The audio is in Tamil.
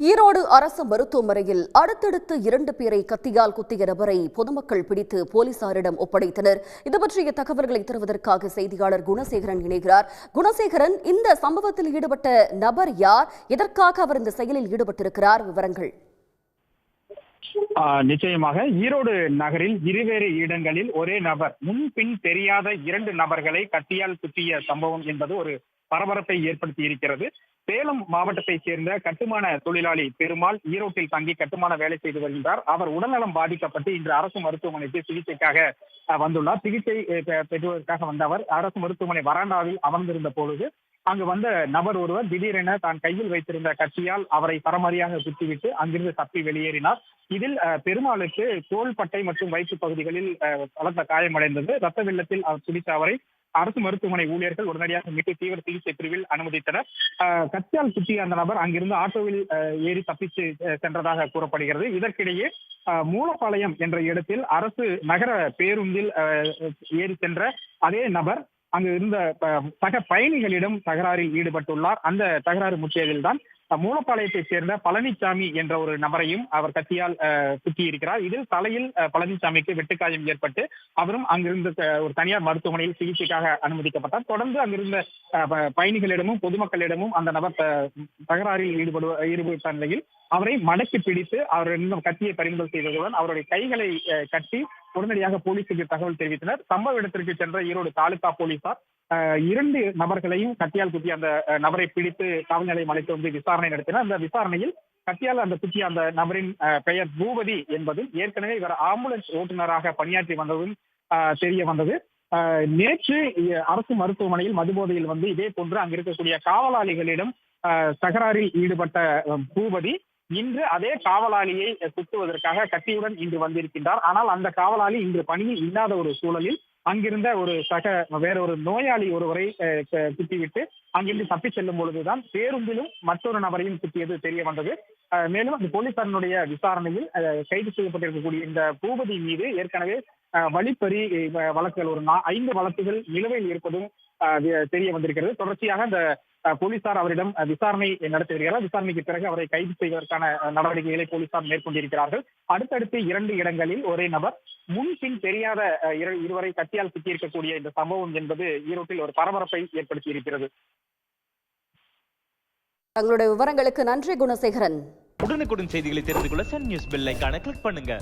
ஈரோடு அரசு மருத்துவமனையில் அடுத்தடுத்து 2 பேரை கத்தியால் குத்திய நபரை பொதுமக்கள் பிடித்து போலீசாரிடம் ஒப்படைத்தனர். இது பற்றிய தகவல்களை தருவதற்காக செய்தியாளர் குணசேகரன் இணைகிறார். குணசேகரன், இந்த சம்பவத்தில் ஈடுபட்ட நபர் யார்? எதற்காக அவர் இந்த செயலில் ஈடுபட்டிருக்கிறார்? விவரங்கள். நிச்சயமாக ஈரோடு நகரில் இருவேறு இடங்களில் ஒரே நபர் முன்பின் தெரியாத 2 நபர்களை கத்தியால் குத்திய சம்பவம் என்பது ஒரு பரபரப்பை ஏற்படுத்தி இருக்கிறது. சேலம் மாவட்டத்தைச் சேர்ந்த கட்டுமான தொழிலாளி பெருமாள் ஈரோட்டில் தங்கி கட்டுமான வேலை செய்து வருகின்றார். அவர் உடல்நலம் பாதிக்கப்பட்டு இன்று அரசு மருத்துவமனைக்கு சிகிச்சைக்காக வந்துள்ளார். சிகிச்சை பெறுவதற்காக வந்த அவர் அரசு மருத்துவமனை வராண்டாவில் அமர்ந்திருந்த பொழுது அங்கு வந்த நபர் ஒருவர் திடீரென தான் கையில் வைத்திருந்த கத்தியால் அவரை பரமரியாக குத்திவிட்டு அங்கிருந்து தப்பி வெளியேறினார். இதில் பெருமாளுக்கு தோள்பட்டை மற்றும் வயிற்று பகுதிகளில் பலத்த காயமடைந்தது. ரத்த வெள்ளத்தில் அவர் துடித்த அவரை அரசு மருத்துவமனை ஊழியர்கள் உடனடியாக மீட்டு தீவிர சிகிச்சை பிரிவில் அனுமதித்தனர். கத்தியால் குத்திய அந்த நபர் அங்கிருந்து ஆட்டோவில் ஏறி தப்பித்து சென்றதாக கூறப்படுகிறது. இதற்கிடையே மூலப்பாளையம் என்ற இடத்தில் அரசு நகர பேருந்தில் ஏறி சென்ற அதே நபர் அங்கு இருந்த சக பயணிகளிடம் தகராறில் ஈடுபட்டுள்ளார். அந்த தகராறு முற்றியதில் தான் மூலப்பாளையத்தைச் சேர்ந்த பழனிசாமி என்ற ஒரு நபரையும் அவர் கத்தியால் குத்தியிருக்கிறார். இதில் தலையில் பழனிசாமிக்கு வெட்டுக்காயம் ஏற்பட்டு அவரும் அங்கிருந்த ஒரு தனியார் மருத்துவமனையில் சிகிச்சைக்காக அனுமதிக்கப்பட்டார். தொடர்ந்து அங்கிருந்த பயணிகளிடமும் பொதுமக்களிடமும் அந்த நபர் தகராறில் ஈடுபட்ட நிலையில் அவரை மடக்கி பிடித்து அவர் கத்தியை பறிமுதல் செய்ததுடன் அவருடைய கைகளை கட்டி உடனடியாக போலீசுக்கு தகவல் தெரிவித்தனர். சம்பவ இடத்திற்கு சென்ற ஈரோடு தாலுகா போலீசார் 2 நபர்களையும் கத்தியால் குத்திய அந்த நபரை பிடித்து காவல் நிலையம் அழைத்து வந்து விசாரணை நடத்தினர். அந்த விசாரணையில் கத்தியால் அந்த குத்திய அந்த நபரின் பெயர் பூபதி என்பதும் ஏற்கனவே இவர் ஆம்புலன்ஸ் ஓட்டுநராக பணியாற்றி வந்ததும் தெரிய வந்தது. நேற்று அரசு மருத்துவமனையில் மதுபோதையில் வந்து இதே போன்று அங்கு இருக்கக்கூடிய காவலாளிகளிடம் தகராறில் ஈடுபட்ட பூபதி இன்று அதே காவலாளியை குத்துவதற்காக கத்தியுடன் இன்று வந்திருக்கின்றார். ஆனால் அந்த காவலாளி இன்று பணியில் இல்லாத ஒரு சூழலில் அங்கிருந்த ஒரு வேறொரு நோயாளி ஒருவரை குத்திவிட்டு அங்கிருந்து தப்பி செல்லும் பொழுதுதான் பேருந்திலும் மற்றொரு நபரையும் குத்தியது தெரிய வந்தது. மேலும் அந்த போலீசாரினுடைய விசாரணையில் கைது செய்யப்பட்டிருக்கக்கூடிய இந்த பூபதி மீது ஏற்கனவே வழிப்பறி வழக்குகள் ஒரு 5 வழக்குகள் நிலுவையில் இருப்பதும் தெரிய வந்திருக்கிறது. தொடர்ச்சியாக அந்த போலீசார் அவரிடம் விசாரணை நடத்தி வருகிறார். விசாரணைக்கு பிறகு அவரை கைது செய்வதற்கான நடவடிக்கைகளை போலீசார் மேற்கொண்டிருக்கிறார்கள். அடுத்தடுத்து 2 இடங்களில் ஒரே நபர் முன்பின் தெரியாத இருவரை கத்தியால் குத்தியிருக்கக்கூடிய இந்த சம்பவம் என்பது ஈரோட்டில் ஒரு பரபரப்பை ஏற்படுத்தி இருக்கிறது. தங்களுடைய விவரங்களுக்கு நன்றி குணசேகரன். உடனுக்குடன் செய்திகளை தெரிந்து கொள்ள சன் நியூஸ் பெல் ஐகானை கிளிக் பண்ணுங்க.